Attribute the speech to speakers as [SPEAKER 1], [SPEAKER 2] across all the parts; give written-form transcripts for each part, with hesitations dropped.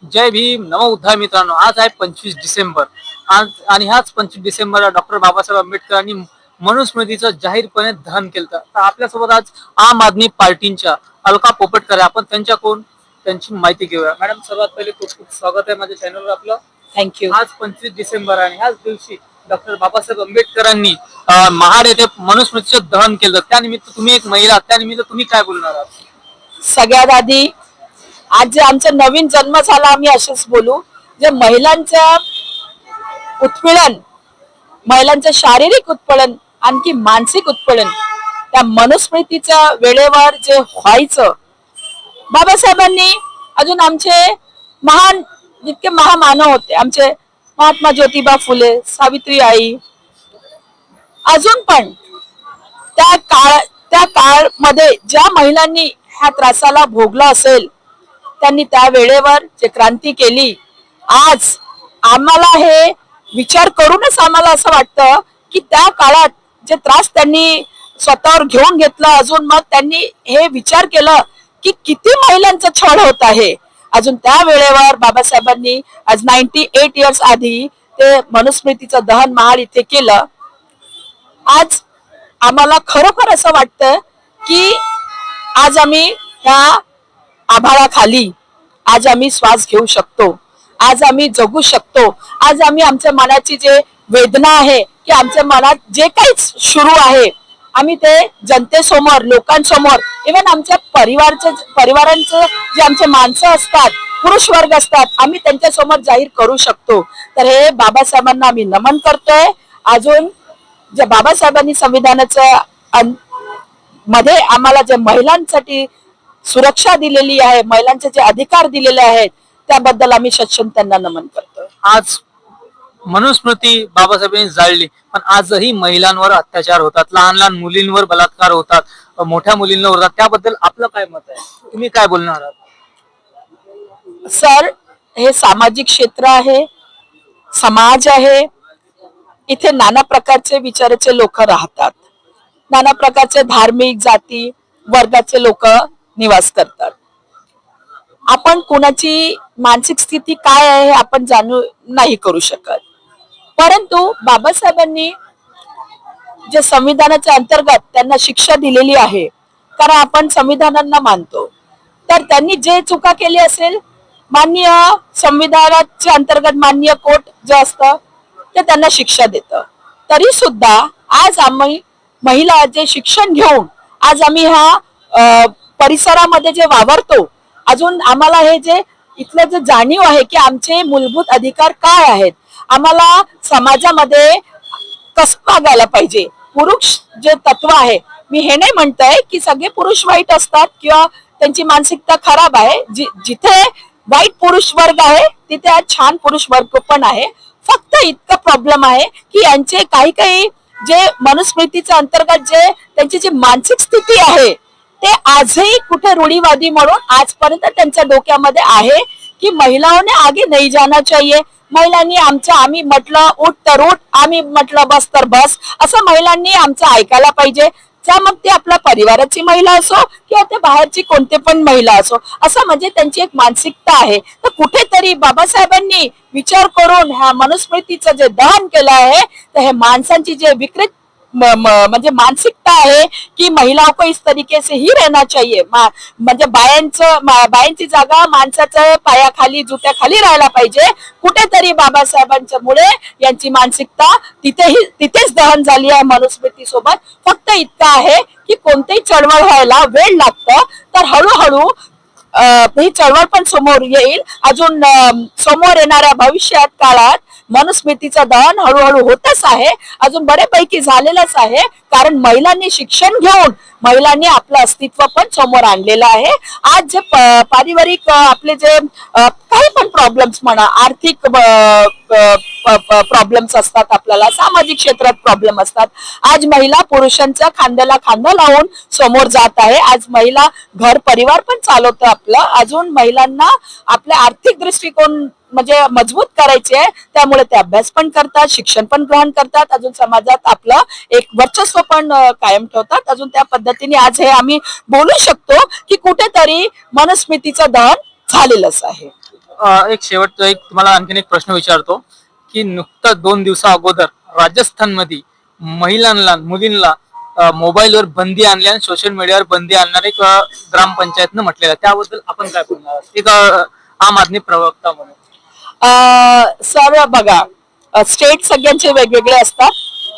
[SPEAKER 1] जय भीम नमो उद्धार मित्रांनो. आज आहे 25 डिसेंबर. आज आणि ह्याच 25 डिसेंबरला डॉक्टर बाबासाहेब आंबेडकरांनी मनुस्मृतीचं जाहीरपणे दहन केलं. तर आपल्यासोबत आज आम आदमी पार्टीच्या अलका पोपटकर आहे. आपण त्यांच्याकडून त्यांची माहिती घेऊया. मॅडम, सर्वात पहिले खूप खूप स्वागत आहे माझ्या चॅनलवर आपलं.
[SPEAKER 2] थँक्यू.
[SPEAKER 1] आज 25 डिसेंबर आणि ह्याच दिवशी डॉक्टर बाबासाहेब आंबेडकरांनी महाड येथे मनुस्मृतीचं दहन केलं. त्यानिमित्त तुम्ही एक महिला, त्यानिमित्त तुम्ही काय बोलणार आहात?
[SPEAKER 2] सगळ्यात आधी आज जे आमचा नवीन जन्म झाला, आम्ही असेच बोलू, जे महिलांचं उत्पीडन, महिलांचं शारीरिक उत्पीडन आणखी मानसिक उत्पीडन त्या मनुस्मृतीच्या वेळेवर जे व्हायचं, बाबासाहेबांनी अजून आमचे महान जितके महामानव होते, आमचे महात्मा ज्योतिबा फुले, सावित्री आई, अजून पण त्या काळमध्ये ज्या महिलांनी ह्या त्रासाला भोगला असेल, त्यांनी त्या वेळेवर जे क्रांती केली. आज आम्हाला हे विचार करूनच आम्हाला असं वाटतं की त्या काळात जे त्रास त्यांनी स्वतःवर घेऊन घेतला, अजून मग त्यांनी हे विचार केलं की किती महिलांचा छळ होत आहे. अजून त्या वेळेवर बाबासाहेबांनी आज 98 इयर्स आधी ते मनुस्मृतीचं दहन महाड इथे केलं. आज आम्हाला खरोखर असं वाटतं की आज आम्ही ह्या आभाळाखाली आज आम्ही श्वास घेऊ शकतो, आज आम्ही जगू शकतो. आज आम्ही आमच्या मनाची जे वेदना आहे की आमच्या मनात जे काही सुरू आहे, आम्ही ते जनतेसमोर, लोकांसमोर, इव्हन आमच्या परिवारांचं जे आमचे माणसं असतात, पुरुष वर्ग असतात, आम्ही त्यांच्या समोर जाहीर करू शकतो. तर हे बाबासाहेबांना आम्ही नमन करतोय. अजून जे बाबासाहेबांनी संविधानाच्या मध्ये आम्हाला जे महिलांसाठी सुरक्षा दिलेली आहे, महिलांचे जे अधिकार दिलेले आहेत, त्याबद्दल आम्ही सक्षम त्यांना नमन करतो.
[SPEAKER 1] आज मनुस्मृती बाबासाहेबांनी जाळली, पण आजही महिलांवर अत्याचार होतात, लहान लहान मुलींवर बलात्कार होतात, मोठ्या मुलींवर होतात. त्याबद्दल आपलं काय मत आहे? तुम्ही काय बोलणार आहात?
[SPEAKER 2] सर, हे सामाजिक क्षेत्र आहे, समाज आहे. इथे नाना प्रकारचे विचाराचे लोक राहतात, नाना प्रकारचे धार्मिक, जाती, वर्गाचे लोक निवास करतात. आपण कुणाची मानसिक स्थिती काय आहे हे आपण जाणू नाही करू शकत. परंतु बाबासाहेबांनी जे संविधानाच्या अंतर्गत त्यांना शिक्षा दिलेली आहे, कारण आपण संविधानांना मानतो, तर त्यांनी जे चुका केली असेल, माननीय संविधानाच्या अंतर्गत माननीय कोर्ट जे असतं ते त्यांना शिक्षा देतं. तरी सुद्धा आज आम्ही महिला जे शिक्षण घेऊन आज आम्ही ह्या परिसरामध्ये जे वावरतो, अजून आम्हाला हे जे इथलं जे जाणीव आहे की आमचे मूलभूत अधिकार काय आहेत, आम्हाला समाजामध्ये कसं वागायला पाहिजे. पुरुष जे तत्व आहे, मी हे नाही म्हणतंय की सगळे पुरुष वाईट असतात किंवा त्यांची मानसिकता खराब आहे. जिथे वाईट पुरुष वर्ग आहे तिथे आज छान पुरुष वर्ग पण आहे. फक्त इतका प्रॉब्लेम आहे की यांचे काही काही जे मनुस्मृतीच्या अंतर्गत जे त्यांची जी मानसिक स्थिती आहे, ते आजही कुठे रूढीवादी म्हणून आजपर्यंत त्यांच्या डोक्यामध्ये आहे की महिलाओं आगे नहीं जाना चाहिए. महिलांनी आम्ही म्हटलं उठ तर उठ, आम्ही म्हटलं बस तर बस, असं महिलांनी आमचं ऐकायला पाहिजे. त्या मग ते आपल्या परिवाराची महिला असो किंवा ते बाहेरची कोणते पण महिला असो, असं म्हणजे त्यांची एक मानसिकता आहे. तर कुठेतरी बाबासाहेबांनी विचार करून ह्या मनुस्मृतीचं जे दहन केलं आहे, तर हे माणसांची जे विकृत म्हणजे मानसिकता आहे की महिलाओं को इस तरीके से ही रहना चाहिए, म्हणजे बायांची जागा माणसाच्या पायाखाली, जुत्याखाली राहायला पाहिजे. कुठेतरी बाबासाहेबांच्या मुळे यांची मानसिकता तिथेच दहन झाली आहे मनुस्मृती सोबत. फक्त इतकं आहे की कोणतेही चळवळ व्हायला वेळ लागतं, तर हळूहळू ही चळवळ पण समोर येईल. अजून समोर येणाऱ्या भविष्यात काळात मनुस्मृतीचं दहन हळूहळू होतच आहे, अजून बऱ्यापैकी झालेलंच आहे. कारण महिलांनी शिक्षण घेऊन महिलांनी आपलं अस्तित्व पण समोर आणलेलं आहे. आज जे पारिवारिक आपले जे काही पण प्रॉब्लेम्स म्हणा, आर्थिक प्रॉब्लेम्स असतात, आपल्याला सामाजिक क्षेत्रात प्रॉब्लेम असतात, आज महिला पुरुषांच्या खांद्याला खांदा लावून समोर जात आहे. आज महिला घर परिवार पण चालवतं आपलं. अजून महिलांना आपल्या आर्थिक दृष्टिकोन म्हणजे मजबूत करायचे आहे, त्यामुळे ते अभ्यास पण करतात, शिक्षण पण ग्रहण करतात, अजून समाजात आपलं एक वर्चस्व पण कायम ठेवतात. अजून त्या पद्धतीने आज हे आम्ही बोलू शकतो की कुठेतरी मनुस्मृतीचं दहन झालेलंच आहे.
[SPEAKER 1] एक शेवटचा एक तुम्हाला आणखीन एक प्रश्न विचारतो की नुकताच 2 दिवसा अगोदर राजस्थानमध्ये महिलांना मुलींना मोबाईलवर बंदी आणली आणि सोशल मीडियावर बंदी आणणार एक ग्रामपंचायतनं म्हटलेलं आहे. त्याबद्दल आपण काय बोलणार आहात? एक आम आदमी प्रवक्ता म्हणून.
[SPEAKER 2] सर बघा, स्टेट सगळ्यांचे वेगवेगळे असतात,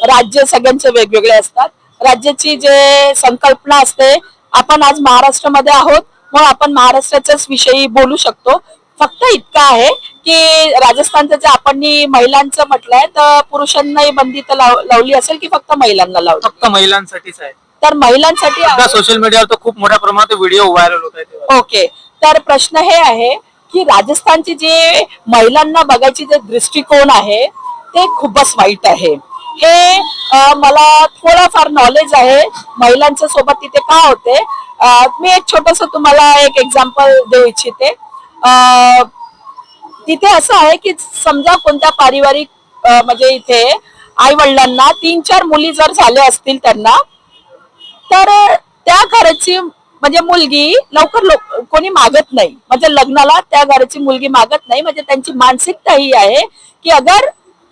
[SPEAKER 2] राज्य सगळ्यांचे वेगवेगळे असतात. राज्याची जे संकल्पना असते, आपण आज महाराष्ट्रामध्ये आहोत मग आपण महाराष्ट्राच्याच विषयी बोलू शकतो. फक्त इतकं आहे की राजस्थानचं जे आपण महिलांचं म्हटलंय तर पुरुषांनाही बंदी तर लावली असेल की फक्त महिलांना लावली?
[SPEAKER 1] फक्त महिलांसाठीच आहे.
[SPEAKER 2] तर महिलांसाठी
[SPEAKER 1] सोशल मीडियावर तर खूप मोठ्या प्रमाणात व्हिडिओ व्हायरल होत आहेत.
[SPEAKER 2] ओके, तर प्रश्न हे आहे की राजस्थानची जे महिलांना बघायची जे दृष्टिकोन आहे ते खूपच वाईट आहे. हे मला थोडंफार नॉलेज आहे महिलांच्या सोबत तिथे का होते. मी एक छोटस तुम्हाला एक एक्झाम्पल देऊ इच्छिते. तिथे असं आहे की समजा कोणत्या पारिवारिक म्हणजे इथे आई वडिलांना 3-4 मुली जर झाल्या असतील त्यांना, तर त्या घराची म्हणजे मुलगी लवकर कोणी मागत नाही, म्हणजे लग्नाला त्या घराची मुलगी मागत नाही. म्हणजे त्यांची मानसिकता ही आहे की अगर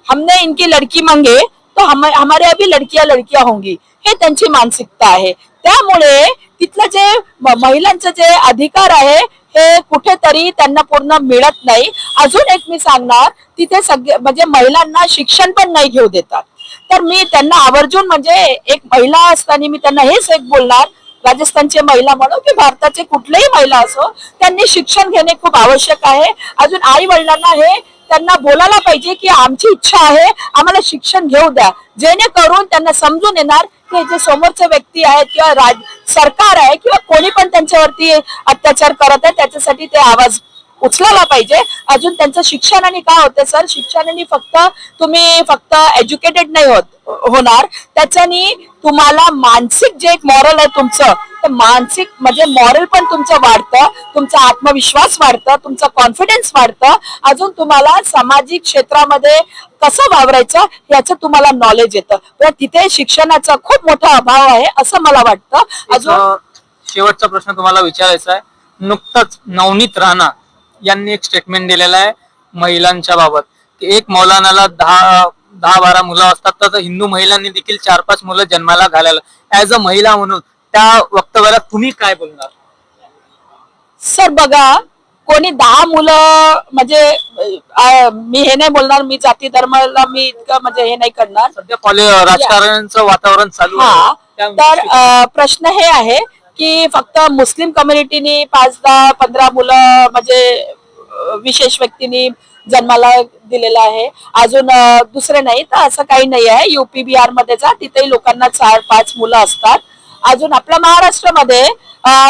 [SPEAKER 2] हमने इनकी लड़की मांगे तो हमारे अभी लड़कियां लड़कियां होंगी, हे त्यांची मानसिकता आहे. त्यामुळे तिथलं जे महिलांचं जे अधिकार आहे हे कुठेतरी त्यांना पूर्ण मिळत नाही. अजून एक मी सांगणार, तिथे सगळे म्हणजे महिलांना शिक्षण पण नाही घेऊ देतात. तर मी त्यांना आवर्जून म्हणजे एक महिला असताना मी त्यांना हेच एक बोलणार, राजस्थानचे महिला म्हणून की भारताचे कुठलेही महिला असो, त्यांनी शिक्षण घेणे खूप आवश्यक आहे. अजून आई वडिलांना हे त्यांना बोलायला पाहिजे की आमची इच्छा आहे, आम्हाला शिक्षण घेऊ द्या, जेणेकरून त्यांना समजून येणार की जे समोरचे व्यक्ती आहेत किंवा सरकार आहे किंवा कोणी पण त्यांच्यावरती अत्याचार करत आहे त्याच्यासाठी ते आवाज उचलायला पाहिजे. अजून त्यांचं शिक्षणाने काय होतं सर, शिक्षणाने तुम्ही फक्त एज्युकेटेड नाही होणार, त्याच्यानी तुम्हाला मानसिक जे एक मॉरल आहे तुमचं, तर मानसिक म्हणजे मॉरल पण तुमचं वाढतं, तुमचा आत्मविश्वास वाढतं, तुमचा कॉन्फिडन्स वाढतं. अजून तुम्हाला सामाजिक क्षेत्रामध्ये कसं वावरायचं याचं तुम्हाला नॉलेज येतं. पण तिथे शिक्षणाचा खूप मोठा अभाव आहे असं मला वाटतं.
[SPEAKER 1] अजून शेवटचा प्रश्न तुम्हाला विचारायचा आहे. नुकताच नवनीत राणा यांनी एक स्टेटमेंट दिलेलं आहे महिलांच्या बाबत की एक मौलानाला 10-12 मुलं असतात, तर हिंदू महिलांनी देखील 4-5 मुलं जन्माला घालायला. ऍज अ महिला म्हणून त्या वक्तव्याला तुम्ही काय बोलणार?
[SPEAKER 2] सर बघा, कोणी 10 मुलं म्हणजे मी हे नाही बोलणार, मी जाती धर्माला मी इतकं म्हणजे हे नाही करणार.
[SPEAKER 1] सध्या राजकारणाचं वातावरण चालू आहे.
[SPEAKER 2] तर प्रश्न हे आहे की फक्त मुस्लिम कम्युनिटीनी 5-10-15 मुलं म्हणजे विशेष व्यक्तींनी जन्माला दिलेला आहे, अजून दुसरे नाही. तर असं काही नाही आहे. UP बिहार मध्ये जा, तिथेही लोकांना 4-5 मुलं असतात. अजून आपल्या महाराष्ट्रामध्ये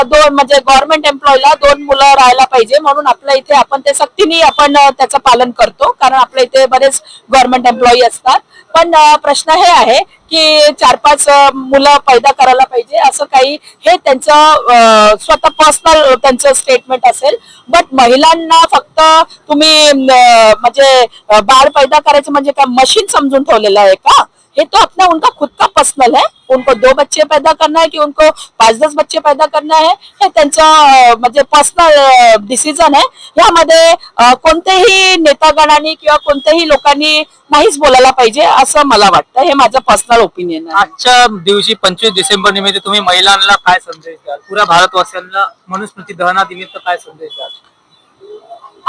[SPEAKER 2] 2 म्हणजे गव्हर्नमेंट एम्प्लॉयला 2 मुलं राहायला पाहिजे, म्हणून आपल्या इथे आपण ते सक्तीने आपण त्याचं पालन करतो, कारण आपल्या इथे बरेच गव्हर्नमेंट एम्प्लॉई असतात. पण प्रश्न हे आहे की 4-5 मुलं पैदा करायला पाहिजे असं काही, हे त्यांचं स्वतः पर्सनल त्यांचं स्टेटमेंट असेल. बट महिलांना फक्त तुम्ही म्हणजे बाळ पैदा करायचं म्हणजे काय मशीन समजून ठेवलेलं आहे का? ये तो अपना उनका खुद का पर्सनल है, उनको 2 बच्चे पैदा करना है कि उनको 5-10 बच्चे पैदा करना है, हे त्यांचं म्हणजे पर्सनल डिसिजन आहे. यामध्ये कोणतेही नेतागणांनी किंवा कोणत्याही लोकांनी नाहीच बोलायला पाहिजे असं मला वाटतं. हे माझं पर्सनल ओपिनियन आहे.
[SPEAKER 1] आजच्या दिवशी 25 डिसेंबर निमित्त तुम्ही महिलांना काय संदेश द्याल? पुऱ्या भारतवासियांना मनुस्मृती दहनानिमित्त काय संदेश द्याल?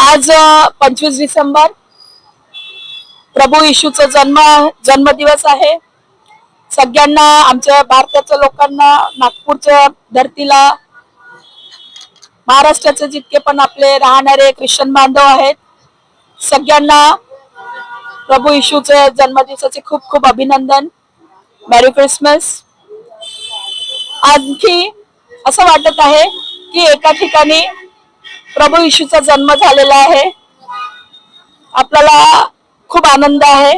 [SPEAKER 2] आज 25 डिसेंबर प्रभू येशूचा जन्मदिवस आहे. सगळ्यांना आमच्या भारताच्या लोकांना, नागपूरच्या धरतीला, महाराष्ट्राचे जितके पण आपले राहणारे ख्रिश्चन बांधव आहेत, सगळ्यांना प्रभू येशूच्या जन्मदिवसाचे खूप खूप अभिनंदन. मॅरी क्रिसमस. आणखी असं वाटत आहे की एका ठिकाणी प्रभू येशूचा जन्म झालेला आहे, आपल्याला खूप आनंद आहे.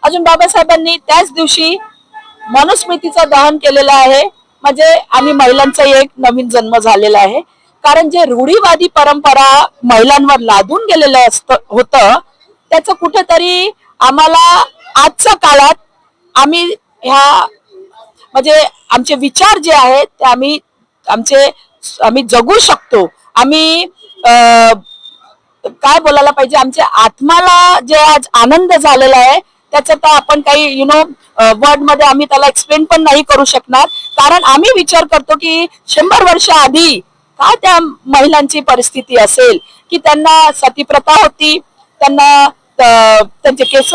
[SPEAKER 2] अजून बाबासाहेबांनी त्याच दिवशी मनुस्मृतीचं दहन केलेलं आहे, म्हणजे आम्ही महिलांचा एक नवीन जन्म झालेला आहे. कारण जे रूढीवादी परंपरा महिलांवर लादून गेलेलं होतं त्याचं कुठेतरी आम्हाला आजच्या काळात आम्ही म्हणजे आमचे विचार जे आहेत ते आम्ही जगू शकतो. आम्ही काय बोलायला पाहिजे, आमच्या आत्माला जे आज आनंद झालेला आहे त्याचं तर आपण काही वर्ड मध्ये आम्ही त्याला एक्सप्लेन पण नाही करू शकणार. कारण आम्ही विचार करतो की 100 वर्ष आधी काय त्या महिलांची परिस्थिती असेल की त्यांना सतीप्रथा होती, त्यांना त्यांचे केस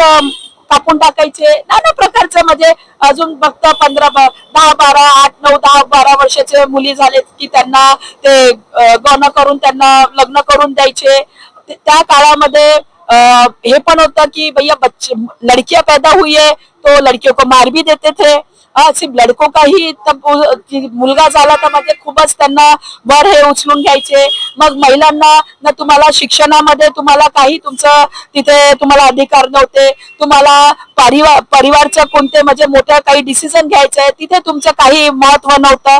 [SPEAKER 2] कापून टाकायचे, नाना प्रकारचं. म्हणजे अजून फक्त 10 12 8 9 10 12 वर्षाचे मुली झाले की त्यांना ते गौन करून त्यांना लग्न करून द्यायचे. त्या काळामध्ये हे पण होतं की भैया बच्चे लड़कियां पैदा हुई है तो लड़कियों को मार भी देते थे. सिर्फ लड़कों का ही तब मुलगा झाला तर म्हणजे खूपच त्यांना वर हे उचलून घ्यायचे. मग महिलांना ना तुम्हाला शिक्षणामध्ये तुम्हाला काही तुमचं तिथे तुम्हाला अधिकार नव्हते. तुम्हाला परिवारचं कोणते म्हणजे मोठ्या काही डिसिजन घ्यायचे आहे तिथे तुमचं काही महत्व नव्हतं.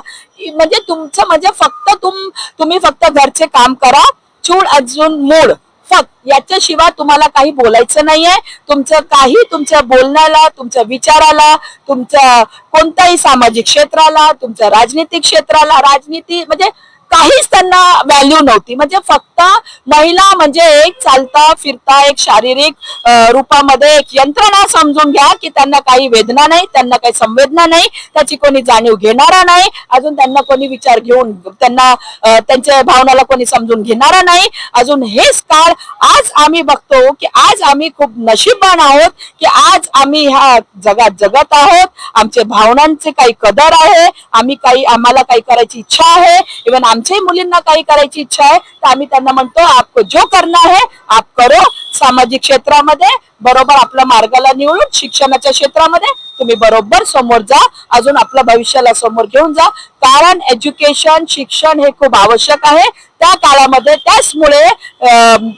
[SPEAKER 2] म्हणजे तुमचं म्हणजे फक्त तुम्ही फक्त घरचे काम करा, चूड अजून मूड, फक्त याच्याशिवाय तुम्हाला काही बोलायचं नाहीये. तुमचं काही तुमच्या बोलण्याला, तुमच्या विचाराला, तुमच्या कोणत्याही सामाजिक क्षेत्राला, तुमच्या राजनीतिक क्षेत्राला, राजनीती म्हणजे काहीच त्यांना व्हॅल्यू नव्हती. म्हणजे फक्त महिला म्हणजे एक चालता फिरता एक शारीरिक रूपामध्ये एक यंत्रणा समजून घ्या की त्यांना काही वेदना नाही, त्यांना काही संवेदना नाही, त्याची कोणी जाणीव घेणारा नाही, अजून त्यांना कोणी विचार घेऊन त्यांना त्यांच्या भावनाला कोणी समजून घेणारा नाही. अजून हेच काळ आज आम्ही बघतो की आज आम्ही खूप नशीबवान आहोत की आज आम्ही ह्या जगात जगत आहोत. आमच्या भावनांचे काही कदर आहे, आम्हाला काही करायची इच्छा आहे. इव्हन आमच्याही मुलींना काही करायची इच्छा आहे तर आम्ही त्यांना म्हणतो आपको जो करना है आप करो. सामाजिक क्षेत्रामध्ये बरोबर आपल्या मार्गाला निवडून शिक्षणाच्या क्षेत्रामध्ये तुम्ही बरोबर समोर जा, अजून आपल्या भविष्याला समोर घेऊन जा. कारण एज्युकेशन शिक्षण हे खूप आवश्यक आहे. त्या काळामध्ये त्याचमुळे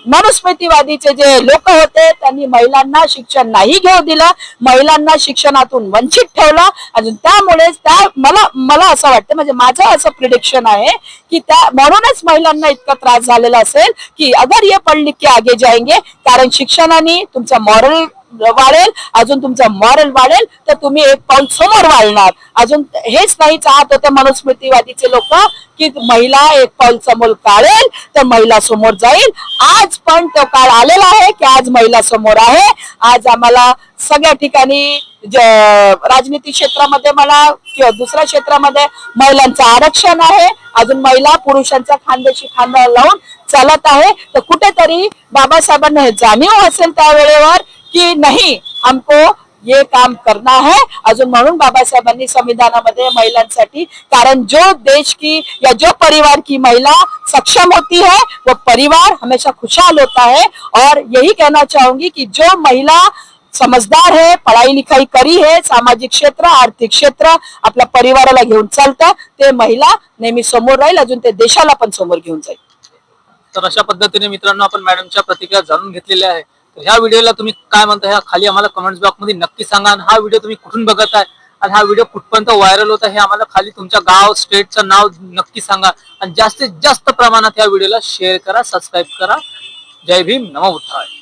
[SPEAKER 2] मनुस्मृतीवादीचे जे लोक होते त्यांनी महिलांना शिक्षण नाही घेऊ दिलं, महिलांना शिक्षणातून वंचित ठेवलं. अजून त्यामुळेच मला असं वाटतं, म्हणजे माझं असं प्रिडिक्शन आहे की म्हणूनच महिलांना इतका त्रास झालेला असेल की अगर ये पढ़ लिख के आगे जाएंगे. कारण शिक्षणाने तुमचा मॉरल वाढेल, अजून तुमचा मॉरल वाढेल तर तुम्ही एक पाऊल समोर वाढणार. अजून हेच नाही चाहत होते मनुस्मृतीवादीचे लोक की महिला एक पाऊल समोर काढेल तर महिला समोर जाईल. आज पण तो काळ आलेला आहे की आज महिला समोर आहे. आज आम्हाला सगळ्या ठिकाणी राजनीती क्षेत्रामध्ये म्हणा किंवा दुसऱ्या क्षेत्रामध्ये महिलांचं आरक्षण आहे. अजून महिला पुरुषांच्या खांद्याशी खांदा लावून चालत आहे. तर कुठेतरी बाबासाहेबांना हे जाणीव असेल त्यावेळेवर की नाही हमको ये काम करना है. अजून म्हणून बाबासाहेबांनी संविधानामध्ये महिलांसाठी, कारण जो देश की या जो परिवार की महिला सक्षम होती है वो परिवार हमेशा खुशहाल होता है. और यही कहना चाहूंगी कि जो महिला समझदार है, पढ़ाई लिखाई करी है, सामाजिक क्षेत्र आर्थिक क्षेत्र आपल्या परिवाराला घेऊन चालतं ते महिला नेहमी समोर राहील, अजून ते देशाला पण समोर घेऊन जाईल.
[SPEAKER 1] तर अशा पद्धतीने मित्रांनो आपण मॅडमच्या प्रतिक्रिया जाणून घेतलेल्या आहे. तर ह्या व्हिडिओला तुम्ही काय म्हणता ह्या खाली आम्हाला कमेंट्स बॉक्स मध्ये नक्की सांगा. आणि हा व्हिडिओ तुम्ही कुठून बघत आहे आणि हा व्हिडिओ कुठपर्यंत व्हायरल होत आहे हे आम्हाला खाली तुमच्या गाव स्टेटचं नाव नक्की सांगा. आणि जास्तीत जास्त प्रमाणात या व्हिडिओला शेअर करा, सबस्क्राईब करा. जय भीम, नमो बुद्धाय.